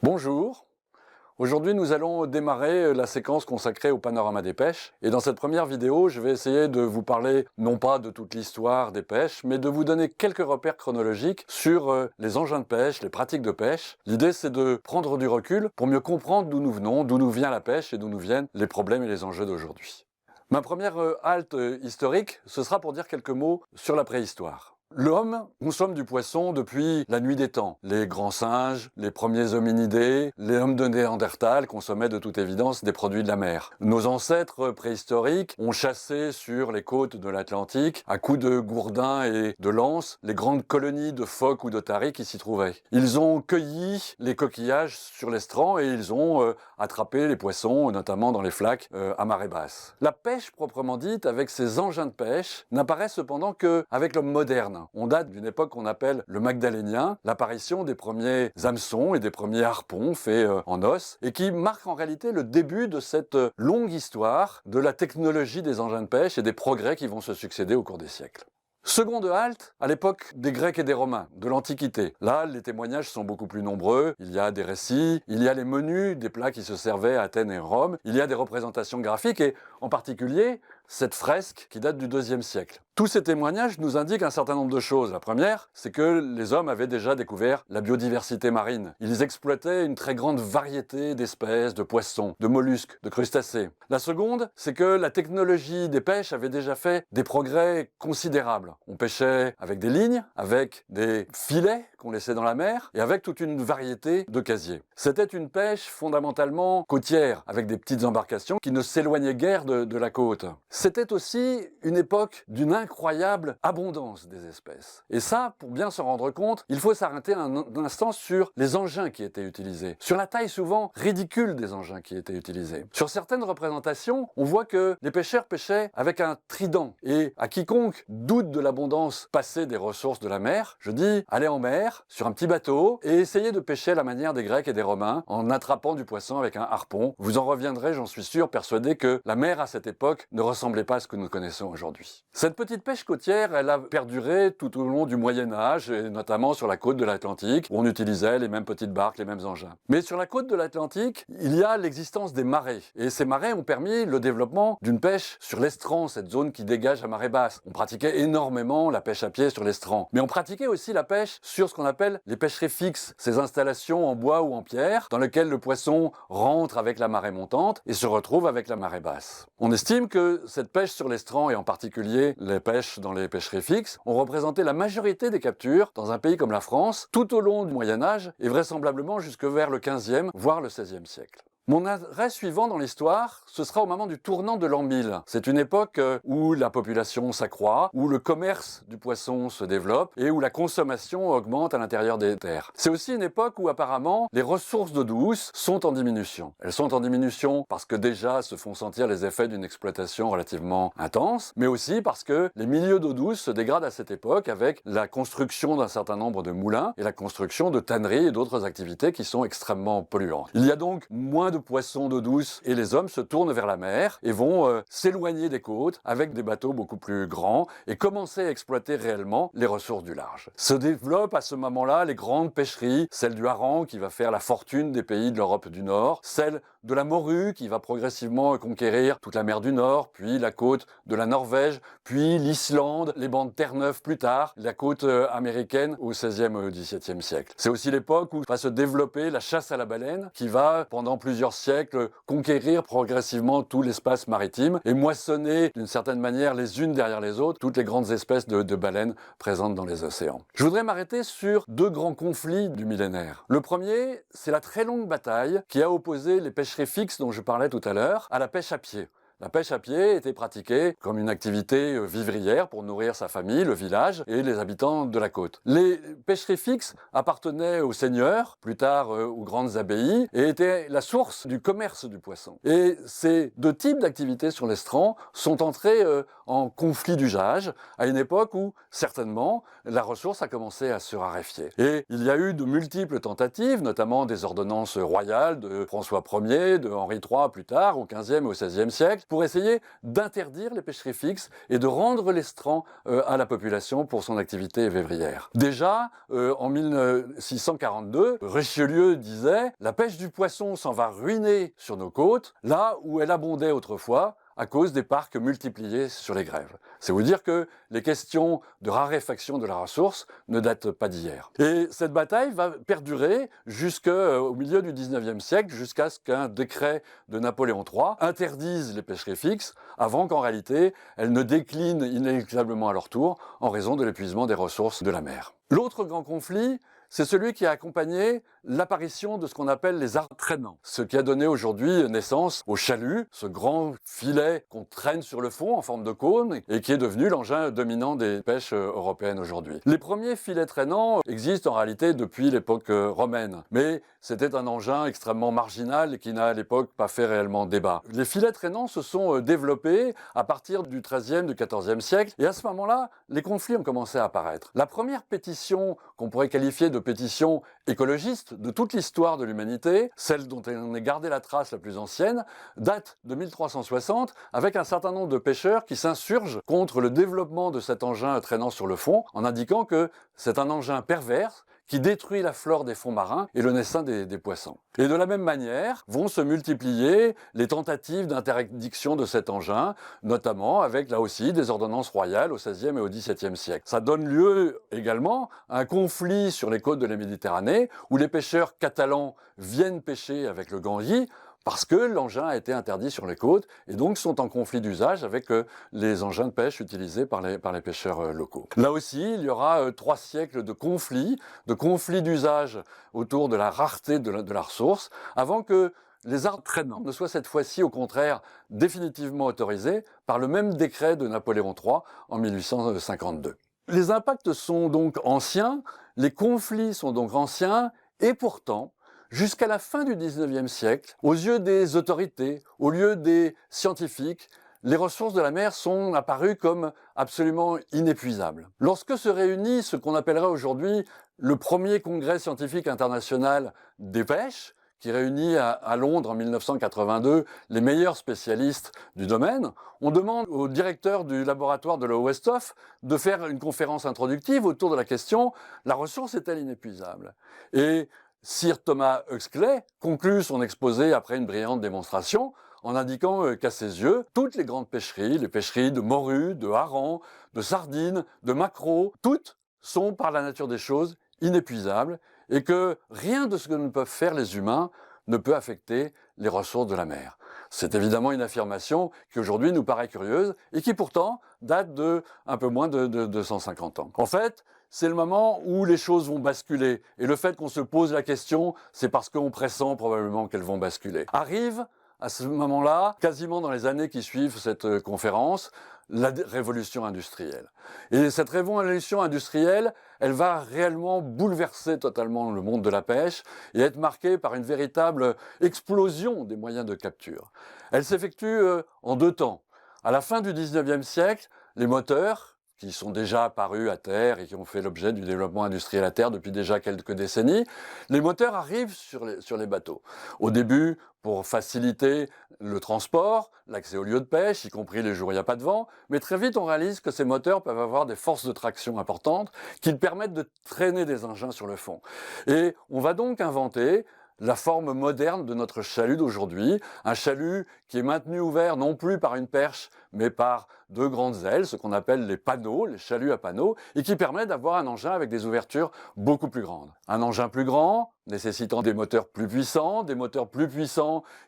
Bonjour, aujourd'hui nous allons démarrer la séquence consacrée au panorama des pêches et dans cette première vidéo je vais essayer de vous parler non pas de toute l'histoire des pêches mais de vous donner quelques repères chronologiques sur les engins de pêche, les pratiques de pêche. L'idée c'est de prendre du recul pour mieux comprendre d'où nous venons, d'où nous vient la pêche et d'où nous viennent les problèmes et les enjeux d'aujourd'hui. Ma première halte historique, ce sera pour dire quelques mots sur la préhistoire. L'homme consomme du poisson depuis la nuit des temps. Les grands singes, les premiers hominidés, les hommes de Néandertal consommaient de toute évidence des produits de la mer. Nos ancêtres préhistoriques ont chassé sur les côtes de l'Atlantique, à coups de gourdins et de lances, les grandes colonies de phoques ou d'otaries qui s'y trouvaient. Ils ont cueilli les coquillages sur l'estran et ils ont attrapé les poissons, notamment dans les flaques, à marée basse. La pêche proprement dite, avec ses engins de pêche, n'apparaît cependant qu'avec l'homme moderne. On date d'une époque qu'on appelle le magdalénien, l'apparition des premiers hameçons et des premiers harpons faits en os, et qui marque en réalité le début de cette longue histoire de la technologie des engins de pêche et des progrès qui vont se succéder au cours des siècles. Seconde halte, à l'époque des Grecs et des Romains, de l'Antiquité. Là, les témoignages sont beaucoup plus nombreux, il y a des récits, il y a les menus des plats qui se servaient à Athènes et Rome, il y a des représentations graphiques et, en particulier, cette fresque qui date du IIe siècle. Tous ces témoignages nous indiquent un certain nombre de choses. La première, c'est que les hommes avaient déjà découvert la biodiversité marine. Ils exploitaient une très grande variété d'espèces, de poissons, de mollusques, de crustacés. La seconde, c'est que la technologie des pêches avait déjà fait des progrès considérables. On pêchait avec des lignes, avec des filets qu'on laissait dans la mer et avec toute une variété de casiers. C'était une pêche fondamentalement côtière, avec des petites embarcations qui ne s'éloignaient guère de la côte. C'était aussi une époque d'une incroyable abondance des espèces. Et ça, pour bien se rendre compte, il faut s'arrêter un instant sur les engins qui étaient utilisés, sur la taille souvent ridicule des engins qui étaient utilisés. Sur certaines représentations, on voit que les pêcheurs pêchaient avec un trident. Et à quiconque doute de l'abondance passée des ressources de la mer, je dis, allez en mer, sur un petit bateau, et essayez de pêcher à la manière des Grecs et des Romains, en attrapant du poisson avec un harpon. Vous en reviendrez, j'en suis sûr, persuadé que la mer à cette époque ne ressemblait pas à ce que nous connaissons aujourd'hui. Cette petite pêche côtière, elle a perduré tout au long du Moyen-Âge, et notamment sur la côte de l'Atlantique, où on utilisait les mêmes petites barques, les mêmes engins. Mais sur la côte de l'Atlantique, il y a l'existence des marais. Et ces marais ont permis le développement d'une pêche sur l'estran, cette zone qui dégage à marée basse. On pratiquait énormément la pêche à pied sur l'estran. Mais on pratiquait aussi la pêche sur ce qu'on appelle les pêcheries fixes, ces installations en bois ou en pierre, dans lesquelles le poisson rentre avec la marée montante et se retrouve avec la marée basse. On estime que cette pêche sur l'estran, et en particulier les pêches dans les pêcheries fixes, ont représenté la majorité des captures dans un pays comme la France, tout au long du Moyen-Âge et vraisemblablement jusque vers le XVe, voire le XVIe siècle. Mon arrêt suivant dans l'histoire, ce sera au moment du tournant de l'an 1000. C'est une époque où la population s'accroît, où le commerce du poisson se développe et où la consommation augmente à l'intérieur des terres. C'est aussi une époque où apparemment les ressources d'eau douce sont en diminution. Elles sont en diminution parce que déjà se font sentir les effets d'une exploitation relativement intense, mais aussi parce que les milieux d'eau douce se dégradent à cette époque avec la construction d'un certain nombre de moulins et la construction de tanneries et d'autres activités qui sont extrêmement polluantes. Il y a donc moins de poissons d'eau douce et les hommes se tournent vers la mer et vont s'éloigner des côtes avec des bateaux beaucoup plus grands et commencer à exploiter réellement les ressources du large. Se développent à ce moment-là les grandes pêcheries, celle du hareng qui va faire la fortune des pays de l'Europe du Nord, celle de la morue qui va progressivement conquérir toute la mer du Nord, puis la côte de la Norvège, puis l'Islande, les bancs de Terre-Neuve plus tard, la côte américaine au XVIe et XVIIe siècle. C'est aussi l'époque où va se développer la chasse à la baleine qui va pendant plusieurs siècles conquérir progressivement tout l'espace maritime et moissonner d'une certaine manière les unes derrière les autres toutes les grandes espèces de baleines présentes dans les océans. Je voudrais m'arrêter sur deux grands conflits du millénaire. Le premier, c'est la très longue bataille qui a opposé les pêcheries fixes dont je parlais tout à l'heure à la pêche à pied. La pêche à pied était pratiquée comme une activité vivrière pour nourrir sa famille, le village et les habitants de la côte. Les pêcheries fixes appartenaient aux seigneurs, plus tard aux grandes abbayes, et étaient la source du commerce du poisson. Et ces deux types d'activités sur l'estran sont entrés en conflit d'usage, à une époque où, certainement, la ressource a commencé à se raréfier. Et il y a eu de multiples tentatives, notamment des ordonnances royales de François Ier, de Henri III plus tard, au XVe et au XVIe siècle, pour essayer d'interdire les pêcheries fixes et de rendre l'estran à la population pour son activité vivrière. Déjà, en 1642, Richelieu disait « La pêche du poisson s'en va ruiner sur nos côtes, là où elle abondait autrefois, à cause des parcs multipliés sur les grèves. » C'est vous dire que les questions de raréfaction de la ressource ne datent pas d'hier. Et cette bataille va perdurer jusqu'au milieu du XIXe siècle, jusqu'à ce qu'un décret de Napoléon III interdise les pêcheries fixes, avant qu'en réalité elles ne déclinent inéluctablement à leur tour en raison de l'épuisement des ressources de la mer. L'autre grand conflit, c'est celui qui a accompagné l'apparition de ce qu'on appelle les arts traînants, ce qui a donné aujourd'hui naissance au chalut, ce grand filet qu'on traîne sur le fond en forme de cône et qui est devenu l'engin dominant des pêches européennes aujourd'hui. Les premiers filets traînants existent en réalité depuis l'époque romaine, mais c'était un engin extrêmement marginal et qui n'a à l'époque pas fait réellement débat. Les filets traînants se sont développés à partir du XIIIe, du XIVe siècle, et à ce moment-là, les conflits ont commencé à apparaître. La première pétition qu'on pourrait qualifier de pétition écologiste de toute l'histoire de l'humanité, celle dont on ait gardé la trace la plus ancienne, date de 1360 avec un certain nombre de pêcheurs qui s'insurgent contre le développement de cet engin traînant sur le fond en indiquant que c'est un engin pervers qui détruit la flore des fonds marins et le naissain des poissons. Et de la même manière, vont se multiplier les tentatives d'interdiction de cet engin, notamment avec, là aussi, des ordonnances royales au XVIe et au XVIIe siècle. Ça donne lieu également à un conflit sur les côtes de la Méditerranée, où les pêcheurs catalans viennent pêcher avec le ganguy, parce que l'engin a été interdit sur les côtes et donc sont en conflit d'usage avec les engins de pêche utilisés par les pêcheurs locaux. Là aussi, il y aura 3 siècles de conflits d'usage autour de la rareté de la ressource, avant que les arts traînants ne soient cette fois-ci au contraire définitivement autorisés par le même décret de Napoléon III en 1852. Les impacts sont donc anciens, les conflits sont donc anciens, et pourtant, jusqu'à la fin du XIXe siècle, aux yeux des autorités, aux yeux des scientifiques, les ressources de la mer sont apparues comme absolument inépuisables. Lorsque se réunit ce qu'on appellerait aujourd'hui le premier congrès scientifique international des pêches, qui réunit à Londres en 1982 les meilleurs spécialistes du domaine, on demande au directeur du laboratoire de Lowestoft de faire une conférence introductive autour de la question « La ressource est-elle inépuisable ?» Et Sir Thomas Huxley conclut son exposé après une brillante démonstration en indiquant qu'à ses yeux, toutes les grandes pêcheries, les pêcheries de morues, de harengs, de sardines, de maquereaux, toutes sont par la nature des choses inépuisables et que rien de ce que ne peuvent faire les humains ne peut affecter les ressources de la mer. C'est évidemment une affirmation qui aujourd'hui nous paraît curieuse et qui pourtant date de un peu moins de 150 ans. En fait, c'est le moment où les choses vont basculer. Et le fait qu'on se pose la question, c'est parce qu'on pressent probablement qu'elles vont basculer. Arrive à ce moment-là, quasiment dans les années qui suivent cette conférence, la révolution industrielle. Et cette révolution industrielle, elle va réellement bouleverser totalement le monde de la pêche et être marquée par une véritable explosion des moyens de capture. Elle s'effectue en 2 temps. À la fin du XIXe siècle, les moteurs, qui sont déjà apparus à terre et qui ont fait l'objet du développement industriel à terre depuis déjà quelques décennies, les moteurs arrivent sur les bateaux. Au début, pour faciliter le transport, l'accès aux lieux de pêche, y compris les jours où il n'y a pas de vent, mais très vite on réalise que ces moteurs peuvent avoir des forces de traction importantes qui permettent de traîner des engins sur le fond. Et on va donc inventer la forme moderne de notre chalut d'aujourd'hui, un chalut qui est maintenu ouvert non plus par une perche, mais par 2 grandes ailes, ce qu'on appelle les panneaux, les chaluts à panneaux, et qui permet d'avoir un engin avec des ouvertures beaucoup plus grandes. Un engin plus grand, nécessitant des moteurs plus puissants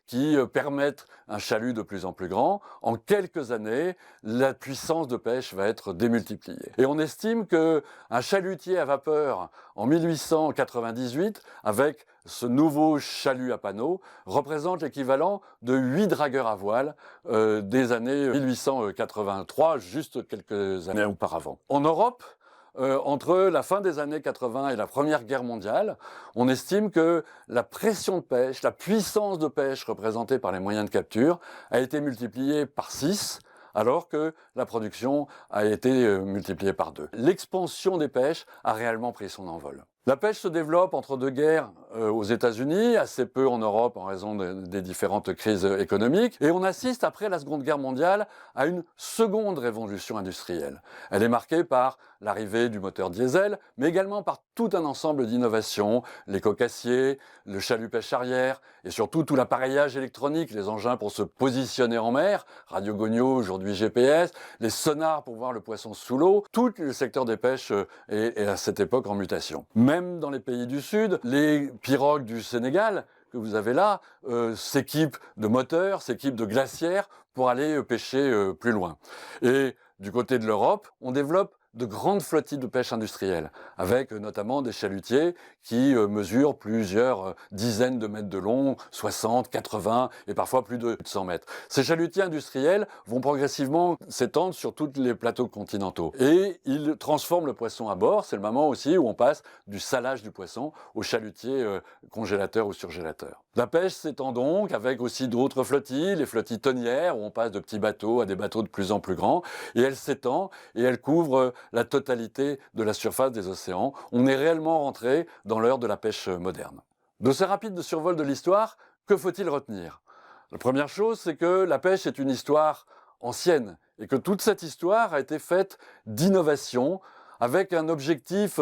qui permettent un chalut de plus en plus grand. En quelques années, la puissance de pêche va être démultipliée. Et on estime qu'un chalutier à vapeur en 1898, avec ce nouveau chalut à panneaux, représente l'équivalent de 8 dragueurs à voile des années 1883, juste quelques années auparavant. En Europe, entre la fin des années 80 et la Première Guerre mondiale, on estime que la pression de pêche, la puissance de pêche représentée par les moyens de capture a été multipliée par 6, alors que la production a été multipliée par 2. L'expansion des pêches a réellement pris son envol. La pêche se développe entre deux guerres aux États-Unis, assez peu en Europe en raison des différentes crises économiques, et on assiste après la Seconde Guerre mondiale à une seconde révolution industrielle. Elle est marquée par l'arrivée du moteur diesel, mais également par tout un ensemble d'innovations, les cocassiers, le chalut pêche arrière, et surtout tout l'appareillage électronique, les engins pour se positionner en mer, radio gonio, aujourd'hui GPS, les sonars pour voir le poisson sous l'eau. Tout le secteur des pêches est à cette époque en mutation. Même dans les pays du Sud, les pirogues du Sénégal que vous avez là s'équipent de moteurs, s'équipent de glacières pour aller pêcher plus loin. Et du côté de l'Europe, on développe de grandes flottilles de pêche industrielle, avec notamment des chalutiers qui mesurent plusieurs dizaines de mètres de long, 60, 80 et parfois plus de 100 mètres. Ces chalutiers industriels vont progressivement s'étendre sur tous les plateaux continentaux et ils transforment le poisson à bord. C'est le moment aussi où on passe du salage du poisson au chalutier congélateur ou surgélateur. La pêche s'étend donc avec aussi d'autres flottilles, les flottilles tonnières où on passe de petits bateaux à des bateaux de plus en plus grands, et elle s'étend et elle couvre la totalité de la surface des océans. On est réellement rentré dans l'heure de la pêche moderne. De ces rapides survols de l'histoire, que faut-il retenir? La première chose, c'est que la pêche est une histoire ancienne et que toute cette histoire a été faite d'innovation avec un objectif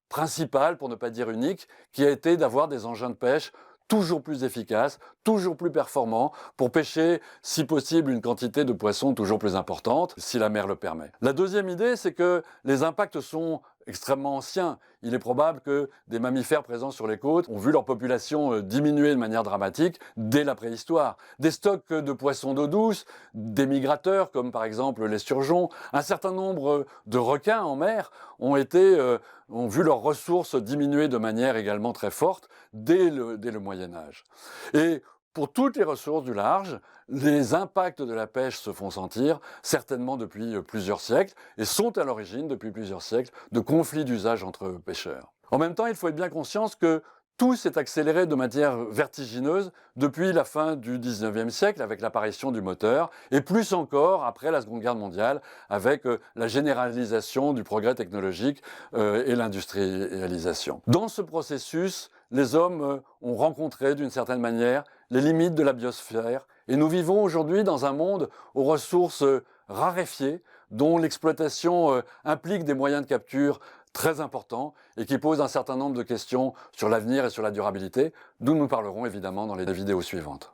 principal, pour ne pas dire unique, qui a été d'avoir des engins de pêche toujours plus efficaces, toujours plus performants, pour pêcher, si possible, une quantité de poissons toujours plus importante, si la mer le permet. La deuxième idée, c'est que les impacts sont extrêmement anciens. Il est probable que des mammifères présents sur les côtes ont vu leur population diminuer de manière dramatique dès la préhistoire. Des stocks de poissons d'eau douce, des migrateurs comme par exemple les sturgeons, un certain nombre de requins en mer ont vu leurs ressources diminuer de manière également très forte dès le Moyen-Âge. Et pour toutes les ressources du large, les impacts de la pêche se font sentir, certainement depuis plusieurs siècles, et sont à l'origine, depuis plusieurs siècles, de conflits d'usage entre pêcheurs. En même temps, il faut être bien conscient que tout s'est accéléré de manière vertigineuse depuis la fin du XIXe siècle avec l'apparition du moteur et plus encore après la Seconde Guerre mondiale avec la généralisation du progrès technologique et l'industrialisation. Dans ce processus, les hommes ont rencontré d'une certaine manière les limites de la biosphère et nous vivons aujourd'hui dans un monde aux ressources raréfiées dont l'exploitation implique des moyens de capture très important et qui pose un certain nombre de questions sur l'avenir et sur la durabilité, d'où nous parlerons évidemment dans les vidéos suivantes.